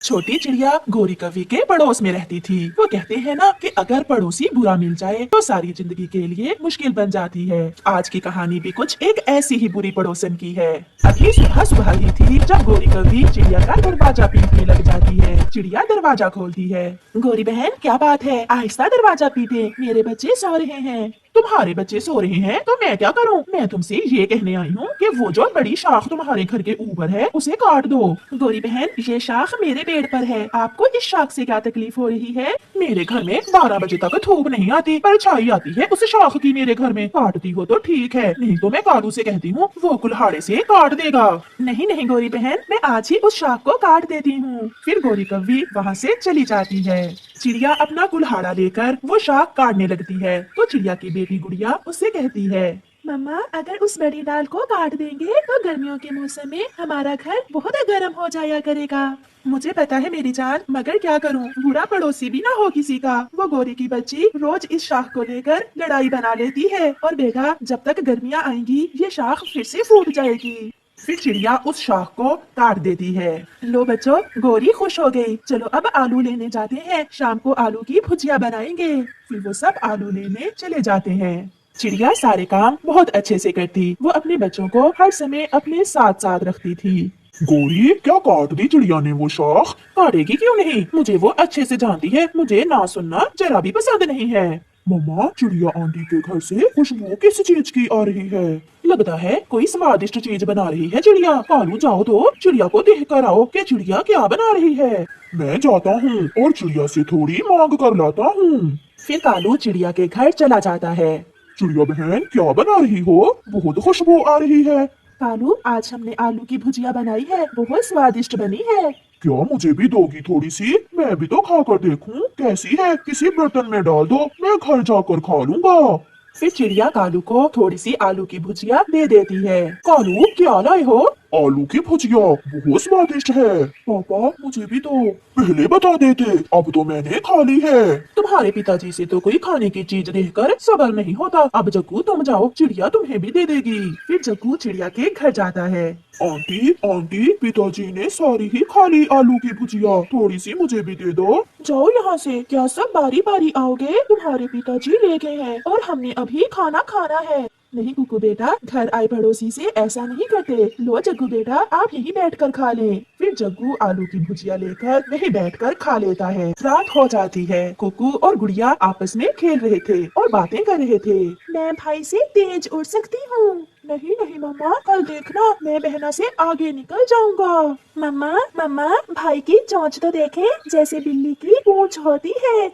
छोटी चिड़िया गोरी कवि के पड़ोस में रहती थी। वो कहते हैं ना कि अगर पड़ोसी बुरा मिल जाए तो सारी जिंदगी के लिए मुश्किल बन जाती है। आज की कहानी भी कुछ एक ऐसी ही बुरी पड़ोसन की है। अभी सुबह सुबह ही थी जब गोरी कवि चिड़िया का दरवाजा पीटने लग जाती है। चिड़िया दरवाजा खोलती है। गोरी बहन क्या बात है, आहिस्ता दरवाजा पीटे, मेरे बच्चे सो रहे हैं। तुम्हारे बच्चे सो रहे हैं तो मैं क्या करूं? मैं तुमसे ये कहने आई हूँ कि वो जो बड़ी शाख तुम्हारे घर के ऊपर है उसे काट दो। गोरी बहन ये शाख मेरे पेड़ पर है, आपको इस शाख से क्या तकलीफ हो रही है? मेरे घर में 12 बजे तक धूप नहीं आती, परछाई आती है उस शाख की। मेरे घर में काटती हो तो ठीक है, नहीं तो मैं कालू से कहती हूँ, वो कुल्हाड़े से काट देगा। नहीं नहीं गोरी बहन, मैं आज ही उस शाख को काट देती हूँ। फिर गोरी कव्वी वहाँ से चली जाती है। चिड़िया अपना कुल्हाड़ा लेकर वो शाख काटने लगती है तो चिड़िया की बेटी गुड़िया उससे कहती है, मम्मा अगर उस बड़ी डाल को काट देंगे तो गर्मियों के मौसम में हमारा घर बहुत गर्म हो जाया करेगा। मुझे पता है मेरी जान, मगर क्या करूं, बुरा पड़ोसी भी ना हो किसी का। वो गोरी की बच्ची रोज इस शाख को लेकर लड़ाई बना लेती है और बेटा जब तक गर्मियां आएंगी ये शाख फिर से फूट जाएगी। फिर चिड़िया उस शाख को काट देती है। लो बच्चों, गोरी खुश हो गई। चलो अब आलू लेने जाते हैं, शाम को आलू की भुजिया बनाएंगे। फिर वो सब आलू लेने चले जाते हैं। चिड़िया सारे काम बहुत अच्छे से करती। वो अपने बच्चों को हर समय अपने साथ साथ रखती थी। गोरी क्या काट दी चिड़िया ने वो शाख? काटेगी क्यों नहीं, मुझे वो अच्छे से जानती है, मुझे ना सुनना जरा भी पसंद नहीं है। मम्मा चिड़िया आंटी के घर से खुशबू किस चीज की आ रही है? लगता है कोई स्वादिष्ट चीज बना रही है चिड़िया। कालू जाओ तो चिड़िया को देख कर आओ कि चिड़िया क्या बना रही है। मैं जाता हूँ और चिड़िया से थोड़ी मांग कर लाता हूँ। फिर कालू चिड़िया के घर चला जाता है। चिड़िया बहन क्या बना रही हो? बहुत खुशबू आ रही है। कालू आज हमने आलू की भुजिया बनाई है, बहुत स्वादिष्ट बनी है। क्या मुझे भी दोगी थोड़ी सी? मैं भी तो खा कर देखूं कैसी है। किसी बर्तन में डाल दो, मैं घर जाकर खा लूंगा। फिर चिड़िया कालू को थोड़ी सी आलू की भुजिया दे देती है। कालू क्या लाए हो? आलू की भुजिया बहुत स्वादिष्ट है। पापा मुझे भी दो। पहले बता देते, अब तो मैंने खा ली है। तुम्हारे पिताजी से तो कोई खाने की चीज देखकर सब्र नहीं होता। अब जग्गू तुम जाओ, चिड़िया तुम्हें भी दे देगी। फिर जग्गू चिड़िया के घर जाता है। आंटी आंटी पिताजी ने सारी ही खा ली आलू की भुजिया, थोड़ी सी मुझे भी दे दो। जाओ यहाँ से, क्या सब बारी बारी आओगे? तुम्हारे पिताजी ले गए हैं और हमने अभी खाना खाना है। नहीं कुकू बेटा, घर आए पड़ोसी से ऐसा नहीं करते। लो जग्गू बेटा, आप यहीं बैठकर खा लें। फिर जग्गू आलू की भुजिया लेकर वहीं बैठकर खा लेता है। रात हो जाती है। कुकू और गुड़िया आपस में खेल रहे थे और बातें कर रहे थे। मैं भाई से तेज उड़ सकती हूँ। नहीं नहीं मम्मा, कल देखना मैं बहना से आगे निकल जाऊंगा। मम्मा मम्मा, भाई की चोंच तो देखे, जैसे बिल्ली की पूंछ होती है।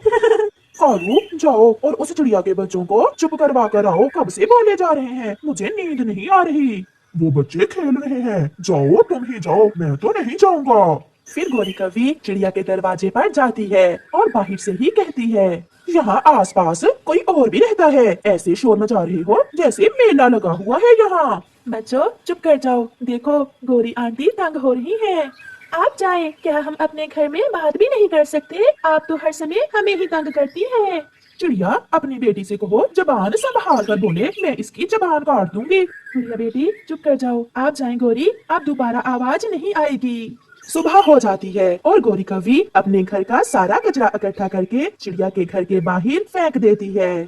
कालू जाओ और उस चिड़िया के बच्चों को चुप करवा कर आओ, कब से बोले जा रहे हैं, मुझे नींद नहीं आ रही। वो बच्चे खेल रहे हैं, जाओ तुम ही जाओ, मैं तो नहीं जाऊंगा। फिर गोरी कवि चिड़िया के दरवाजे पर जाती है और बाहर से ही कहती है, यहाँ आसपास कोई और भी रहता है, ऐसे शोर मचा रहे हो जैसे मेला लगा हुआ है यहाँ। बच्चों चुप कर जाओ, देखो गोरी आंटी तंग हो रही है। आप जाएं, क्या हम अपने घर में बात भी नहीं कर सकते? आप तो हर समय हमें ही तंग करती हैं। चिड़िया अपनी बेटी से कहो जबान संभाल कर बोले, मैं इसकी जबान काट दूंगी। गुड़िया बेटी चुप कर जाओ, आप जाएं गोरी, अब दोबारा आवाज नहीं आएगी। सुबह हो जाती है और गोरी कवि अपने घर का सारा कचरा इकट्ठा करके चिड़िया के घर के बाहर फेंक देती है।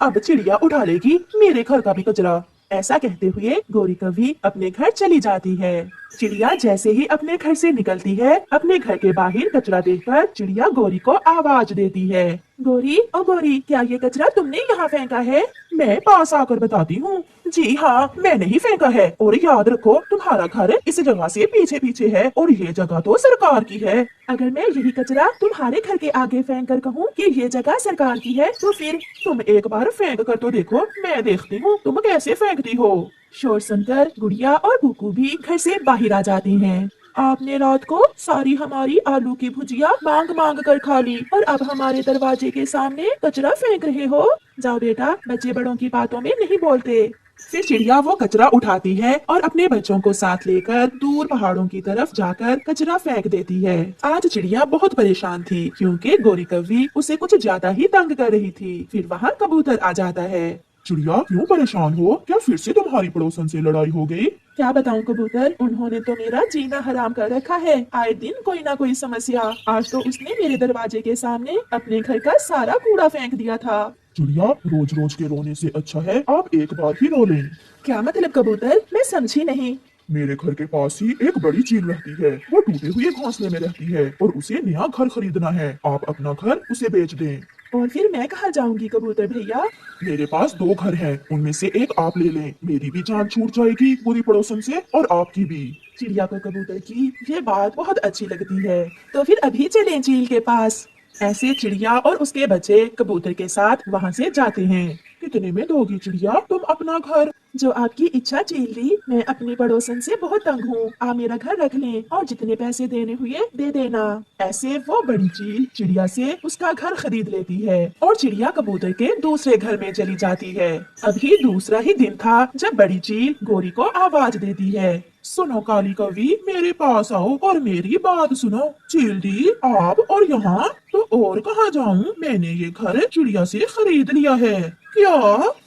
अब चिड़िया उठा लेगी मेरे घर का भी कचरा। ऐसा कहते हुए गोरी कवि अपने घर चली जाती है। चिड़िया जैसे ही अपने घर से निकलती है, अपने घर के बाहर कचरा देखकर चिड़िया गोरी को आवाज देती है। गोरी ओ गोरी, क्या ये कचरा तुमने यहाँ फेंका है? मैं पास आकर बताती हूँ। जी हाँ, मैंने ही फेंका है, और याद रखो तुम्हारा घर इस जगह से पीछे पीछे है और ये जगह तो सरकार की है। अगर मैं यही कचरा तुम्हारे घर के आगे फेंक कर कहूँ कि ये जगह सरकार की है, तो फिर तुम एक बार फेंक कर तो देखो, मैं देखती हूँ तुम कैसे फेंकती हो। शोर सुनकर गुड़िया और कुकू भी घर से बाहर आ जाती हैं। आपने रात को सारी हमारी आलू की भुजिया मांग मांग कर खा ली और अब हमारे दरवाजे के सामने कचरा फेंक रहे हो। जाओ बेटा, बच्चे बड़ों की बातों में नहीं बोलते। फिर चिड़िया वो कचरा उठाती है और अपने बच्चों को साथ लेकर दूर पहाड़ों की तरफ जाकर कचरा फेंक देती है। आज चिड़िया बहुत परेशान थी क्योंकि गोरी कव्वी उसे कुछ ज्यादा ही तंग कर रही थी। फिर वहाँ कबूतर आ जाता है। चिड़िया क्यों परेशान हो? क्या फिर से तुम्हारी पड़ोसन से लड़ाई हो गई? क्या बताऊं कबूतर, उन्होंने तो मेरा जीना हराम कर रखा है। आए दिन कोई ना कोई समस्या। आज तो उसने मेरे दरवाजे के सामने अपने घर का सारा कूड़ा फेंक दिया था। चिड़िया रोज रोज के रोने से अच्छा है आप एक बार ही रो लें। क्या मतलब कबूतर, मैं समझी नहीं। मेरे घर के पास ही एक बड़ी चील रहती है। वो टूटे हुए घोंसले में रहती है और उसे नया घर खरीदना है। आप अपना घर उसे बेच दें। और फिर मैं कहाँ जाऊंगी कबूतर भैया? मेरे पास 2 घर हैं, उनमें से एक आप ले लें। मेरी भी जान छूट जाएगी बुरी पड़ोसन से और आपकी भी। चिड़िया को कबूतर की ये बात बहुत अच्छी लगती है। तो फिर अभी चलें झील के पास। ऐसे चिड़िया और उसके बच्चे कबूतर के साथ वहाँ से जाते हैं। कितने में दोगी चिड़िया तुम अपना घर? जो आपकी इच्छा चीली, मैं अपनी पड़ोसन से बहुत तंग हूँ। आप मेरा घर रख लें और जितने पैसे देने हुए दे देना। ऐसे वो बड़ी चील चिड़िया से उसका घर खरीद लेती है और चिड़िया कबूतर के दूसरे घर में चली जाती है। अभी दूसरा ही दिन था जब बड़ी चील गोरी को आवाज देती है। सुनो काली कवि, मेरे पास आओ और मेरी बात सुनो। चील दी आप और यहाँ तो और कहाँ जाऊँ? मैंने ये घर चिड़िया से खरीद लिया है। क्या?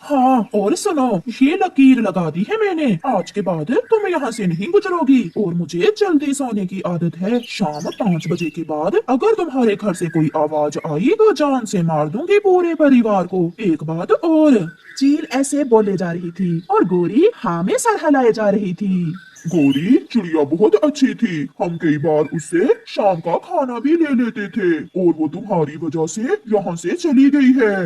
हाँ, और सुनो, ये लकीर लगा दी है मैंने। आज के बाद तुम यहाँ से नहीं गुजरोगी और मुझे जल्दी सोने की आदत है। शाम 5 बजे के बाद अगर तुम्हारे घर से कोई आवाज आई तो जान से मार दूंगी पूरे परिवार को। एक बात और। चील ऐसे बोले जा रही थी और गोरी हाँ में सर हिलाए जा रही थी। गोरी चिड़िया बहुत अच्छी थी। हम कई बार उससे शाम का खाना भी ले लेते थे और वो तुम्हारी वजह से यहाँ से चली गई है।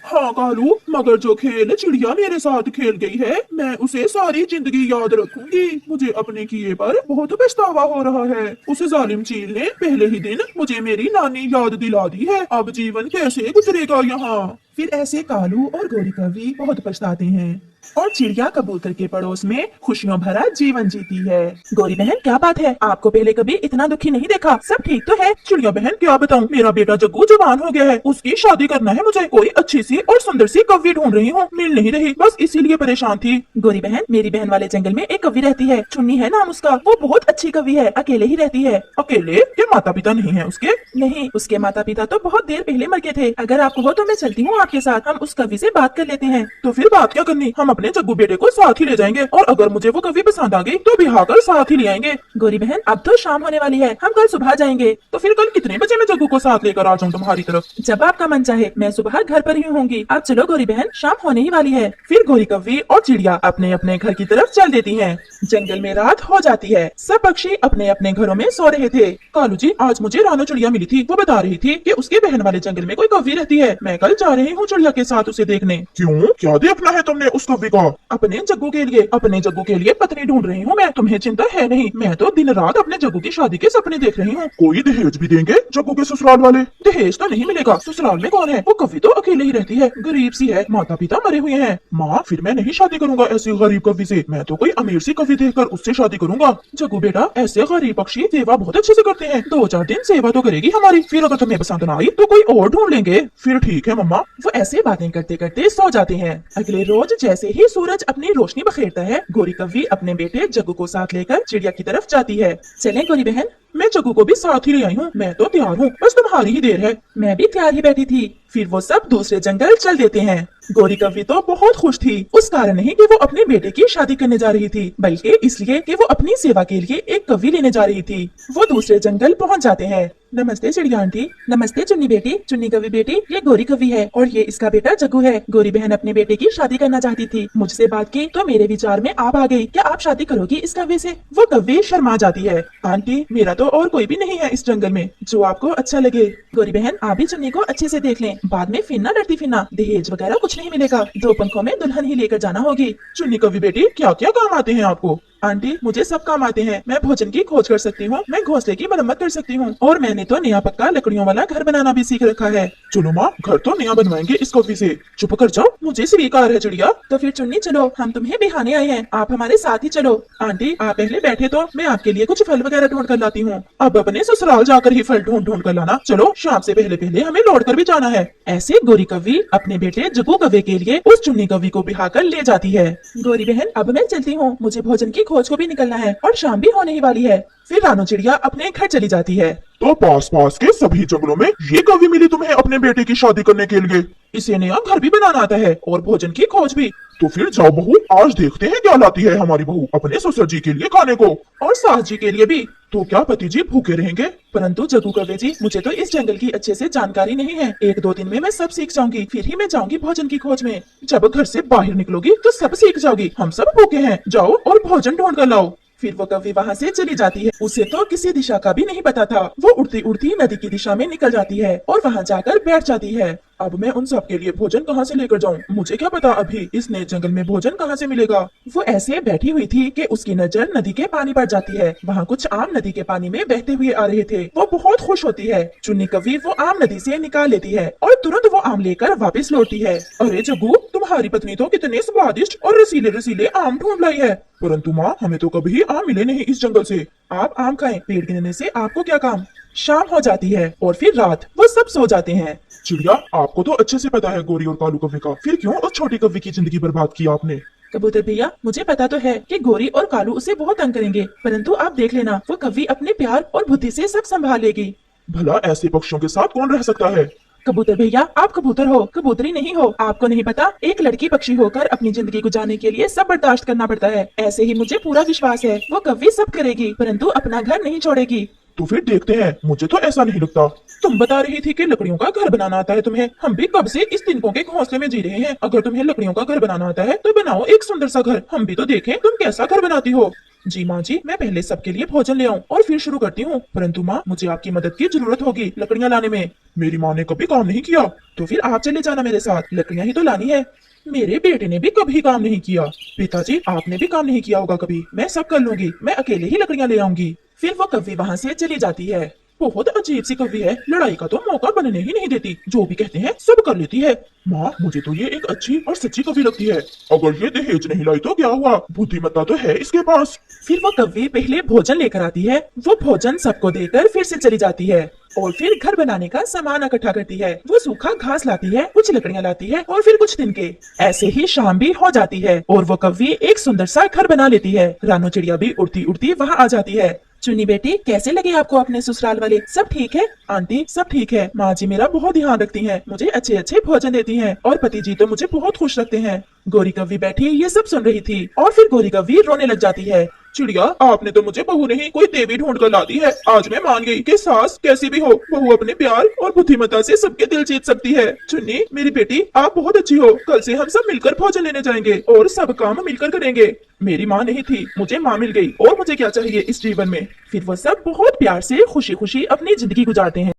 हाँ कालू, मगर जो खेल चिड़िया मेरे साथ खेल गई है मैं उसे सारी जिंदगी याद रखूंगी। मुझे अपने किए पर बहुत पछतावा हो रहा है। उस जालिम चील ने पहले ही दिन मुझे मेरी नानी याद दिला दी है। अब जीवन कैसे गुजरेगा यहाँ? फिर ऐसे कालू और गोरी कवि बहुत पछताते हैं और चिड़िया कबूतर के पड़ोस में खुशियों भरा जीवन जीती है। गोरी बहन, क्या बात है? आपको पहले कभी इतना दुखी नहीं देखा। सब ठीक तो है? चिड़िया बहन क्या बताऊँ, मेरा बेटा जग्गू जवान हो गया है। उसकी शादी करना है मुझे। कोई अच्छी सी और सुंदर सी कवि ढूंढ रही हूँ, मिल नहीं रही, बस इसीलिए परेशान थी। गोरी बहन, मेरी बहन वाले जंगल में एक कवि रहती है, चुन्नी है नाम उसका। वो बहुत अच्छी कवि है, अकेले ही रहती है। अकेले? क्या माता पिता नहीं है उसके? नहीं, उसके माता पिता तो बहुत देर पहले मर गए थे। अगर आप कहो तो मैं चलती हूँ आपके साथ, हम उस कवि से बात कर लेते हैं। तो फिर बात क्या करनी, हम अपने जग्गू बेटे को साथ ही ले जाएंगे और अगर मुझे वो कवि पसंद आ गई तो ब्याह कर साथ ही ले आएंगे। गोरी बहन, अब तो शाम होने वाली है, हम कल सुबह जाएंगे। तो फिर कल कितने बजे मैं जग्गू को साथ लेकर आ जाऊँ तुम्हारी तरफ? जब आपका मन चाहे, मैं सुबह घर पर ही होंगी। अब चलो गोरी बहन, शाम होने ही वाली है। फिर गोरी कवि और चिड़िया अपने अपने घर की तरफ चल देती हैं। जंगल में रात हो जाती है। सब पक्षी अपने अपने घरों में सो रहे थे। कालू जी, आज मुझे रानो चिड़िया मिली थी। वो बता रही थी कि उसके बहन वाले जंगल में कोई कवि रहती है। मैं कल जा रही हूँ चिड़िया के साथ उसे देखने। क्यों, क्या देखना है तुमने उस कवि का? अपने जग्गू के लिए। अपने जग्गू के लिए पत्नी ढूंढ रही हूँ मैं। तुम्हें चिंता है नहीं, मैं तो दिन रात अपने जग्गू की शादी के सपने देख रही हूँ। कोई दहेज भी देंगे जग्गू के ससुराल वाले? दहेज तो नहीं मिलेगा। ससुराल में कौन है? वो कवि तो अकेले ही रहती है, गरीब सी है, माता पिता मरे हुए हैं। माँ, फिर मैं नहीं शादी करूंगा ऐसी गरीब कवि से। मैं तो कोई अमीर सी कवि देखकर उससे शादी करूंगा। जग्गू बेटा, ऐसे गरीब पक्षी सेवा बहुत अच्छे से करते हैं। 2-4 दिन सेवा तो करेगी हमारी, फिर अगर तुम्हें पसंद न आई तो कोई और ढूंढ लेंगे। फिर ठीक है मम्मा। वो ऐसे बातें करते करते सो जाते हैं। अगले रोज जैसे ही सूरज अपनी रोशनी बखेरता है, गोरी कवि अपने बेटे जग्गू को साथ लेकर चिड़िया की तरफ जाती है। चलें गोरी बहन? मैं जग्गू को भी साथ ही ले आई हूँ। मैं तो तैयार हूँ, बस तुम्हारी ही देर है। मैं भी तैयार ही बैठी थी। फिर वो सब दूसरे जंगल चल देते हैं। गोरी कवि तो बहुत खुश थी, उस कारण नहीं कि वो अपने बेटे की शादी करने जा रही थी, बल्कि इसलिए कि वो अपनी सेवा के लिए एक कवि लेने जा रही थी। वो दूसरे जंगल पहुंच जाते हैं। नमस्ते चिड़िया आंटी। नमस्ते चुन्नी बेटी। चुन्नी कवि बेटी, ये गोरी कवि है और ये इसका बेटा जग्गू है। गोरी बहन अपने बेटे की शादी करना चाहती थी, मुझसे बात की तो मेरे विचार में आप आ गई। क्या आप शादी करोगी इस कवि से? वो कवि शर्मा जाती है। आंटी, मेरा तो और कोई भी नहीं है इस जंगल में, जो आपको अच्छा लगे। गोरी बहन, आप भी चुन्नी को अच्छे से देख लें, बाद में फिर ना डरती फिरना। दहेज वगैरह कुछ नहीं मिलेगा, 2 पंखों में दुल्हन ही लेकर जाना होगी। चुन्नी कवि बेटी, क्या क्या काम आते हैं आपको? आंटी, मुझे सब काम आते हैं। मैं भोजन की खोज कर सकती हूँ, मैं घोंसले की मरम्मत कर सकती हूँ और मैंने तो नया पक्का लकड़ियों वाला घर बनाना भी सीख रखा है। चलो माँ, घर तो नया बनवाएंगे इस कवि से। चुप कर जाओ, मुझे स्वीकार है चिड़िया। तो फिर चुन्नी चलो, हम तुम्हें बिहाने आए हैं, आप हमारे साथ ही चलो। आंटी, आप पहले बैठे तो मैं आपके लिए कुछ फल वगैरह ढूंढ कर लाती हूँ। अब अपने ससुराल जाकर ही फल ढूंढ ढूंढ कर लाना। चलो, शाम से पहले पहले हमें लौट कर भी जाना है। ऐसे गोरी कवि अपने बेटे जग्गू कवि के लिए उस चुन्नी कवि को बिहा कर ले जाती है। गोरी बहन, अब मैं चलती हूँ, मुझे भोजन की खोज को भी निकलना है और शाम भी होने ही वाली है। फिर रानो चिड़िया अपने घर चली जाती है। तो पास पास के सभी जंगलों में ये कभी मिली तुम्हें अपने बेटे की शादी करने के लिए? इसे नया घर भी बनाना आता है और भोजन की खोज भी। तो फिर जाओ बहू, आज देखते हैं क्या लाती है हमारी बहू अपने ससुर जी के लिए खाने को। और सास जी के लिए भी। तो क्या पति जी भूखे रहेंगे? परंतु जग्गू कौवे जी, मुझे तो इस जंगल की अच्छे से जानकारी नहीं है। 1-2 दिन में मैं सब सीख जाऊंगी, फिर ही मैं जाऊंगी भोजन की खोज में। जब घर से बाहर निकलोगी तो सब सीख जाओगी। हम सब भूखे हैं, जाओ और भोजन ढूंढ कर लाओ। फिर वो कौवी वहाँ से चली जाती है। उसे तो किसी दिशा का भी नहीं पता था। वो उड़ती उड़ती नदी की दिशा में निकल जाती है और वहाँ जाकर बैठ जाती है। अब मैं उन सब के लिए भोजन कहाँ से लेकर जाऊँ? मुझे क्या पता अभी इस नए जंगल में भोजन कहाँ से मिलेगा। वो ऐसे बैठी हुई थी कि उसकी नजर नदी के पानी पर जाती है। वहाँ कुछ आम नदी के पानी में बहते हुए आ रहे थे। वो बहुत खुश होती है। चुन्नी कौवी वो आम नदी से निकाल लेती है और तुरंत वो आम लेकर वापस लौटती है। अरे जग्गू, तुम्हारी पत्नी तो कितने स्वादिष्ट और रसीले रसीले आम ढूंढ लाई है। परंतु माँ, हमें तो कभी आम मिले नहीं इस जंगल से। आप आम खाएं, पेड़ गिनने से आपको क्या काम। शाम हो जाती है और फिर रात। वो सब सो जाते हैं। चिड़िया, आपको तो अच्छे से पता है गोरी और कालू कौवे का, फिर क्यों उस छोटी कौवे की जिंदगी बर्बाद की आपने? कबूतर भैया, मुझे पता तो है कि गोरी और कालू उसे बहुत तंग करेंगे, परंतु आप देख लेना, वो कौवी अपने प्यार और बुद्धि से सब संभाल लेगी। भला ऐसे पक्षियों के साथ कौन रह सकता है? कबूतर भैया, आप कबूतर हो, कबूतरी नहीं हो। आपको नहीं पता, एक लड़की पक्षी होकर अपनी जिंदगी गुजारने के लिए सब बर्दाश्त करना पड़ता है। ऐसे ही मुझे पूरा विश्वास है, वो कौवी सब करेगी, परंतु अपना घर नहीं छोड़ेगी। तो फिर देखते हैं, मुझे तो ऐसा नहीं लगता। तुम बता रही थी कि लकड़ियों का घर बनाना आता है तुम्हें। हम भी कब से इस तिनकों के घोंसले में जी रहे हैं। अगर तुम्हें लकड़ियों का घर बनाना आता है तो बनाओ एक सुंदर सा घर, हम भी तो देखें तुम कैसा घर बनाती हो। जी माँ जी, मैं पहले सबके लिए भोजन ले आऊं और फिर शुरू करती हूँ। परंतु माँ, मुझे आपकी मदद की जरूरत होगी लकड़ियाँ लाने में। मेरी माँ ने कभी काम नहीं किया। तो फिर आप चले जाना मेरे साथ, लकड़ियाँ ही तो लानी है। मेरे बेटे ने भी कभी काम नहीं किया। पिताजी, आपने भी काम नहीं किया होगा कभी। मैं सब कर लूंगी, मैं अकेले ही लकड़ियाँ ले आऊंगी। फिर वो कौवी वहाँ से चली जाती है। बहुत अजीब सी कौवी है, लड़ाई का तो मौका बनने ही नहीं देती। जो भी कहते हैं सब कर लेती है। माँ, मुझे तो ये एक अच्छी और सच्ची कौवी लगती है। अगर ये दहेज नहीं लाई तो क्या हुआ, बुद्धिमत्ता तो है इसके पास। फिर वो कौवी पहले भोजन लेकर आती है। वो भोजन सबको देकर फिर से चली जाती है और फिर घर बनाने का सामान इकट्ठा करती है। वो सूखा घास लाती है, कुछ लकड़ियाँ लाती है और फिर कुछ तिनके। ऐसे ही शाम भी हो जाती है और वो कौवी एक सुंदर सा घर बना लेती है। रानो चिड़िया भी उड़ती उड़ती वहाँ आ जाती है। चुन्नी बेटी, कैसे लगे आपको अपने ससुराल वाले? सब ठीक है? आंटी, सब ठीक है। माँ जी मेरा बहुत ध्यान रखती हैं, मुझे अच्छे अच्छे भोजन देती हैं और पति जी तो मुझे बहुत खुश रखते हैं। गोरी कौवी बैठी ये सब सुन रही थी और फिर गोरी कौवी रोने लग जाती है। चिड़िया, आपने तो मुझे बहू नहीं कोई देवी ढूंढ कर ला दी है। आज मैं मान गई कि सास कैसी भी हो, बहू अपने प्यार और बुद्धिमत्ता से सबके दिल जीत सकती है। चुन्नी मेरी बेटी, आप बहुत अच्छी हो। कल से हम सब मिलकर भोजन लेने जाएंगे और सब काम मिलकर करेंगे। मेरी माँ नहीं थी, मुझे माँ मिल गई और मुझे क्या चाहिए इस जीवन में। फिर वो सब बहुत प्यार से खुशी खुशी अपनी जिंदगी गुजारते हैं।